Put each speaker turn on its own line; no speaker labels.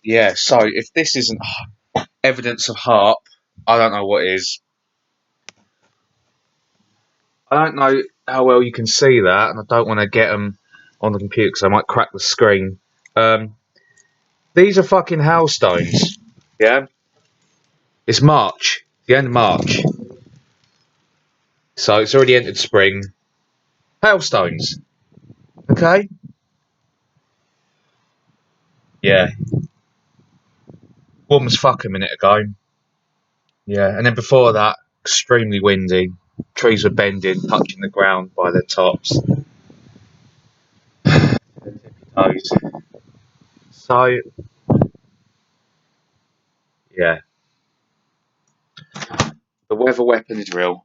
Yeah, so if this isn't evidence of HARP, I don't know what is. I don't know how well you can see that, and I don't want to get them on the computer because I might crack the screen. Um, these are fucking hailstones. Yeah, it's March, the end of March, so it's already entered spring. Hailstones. Okay. Yeah, warm as fuck a minute ago. Yeah, and then before that, extremely windy. Trees were bending, touching the ground by their tops. Toes. So yeah, the weather weapon is real.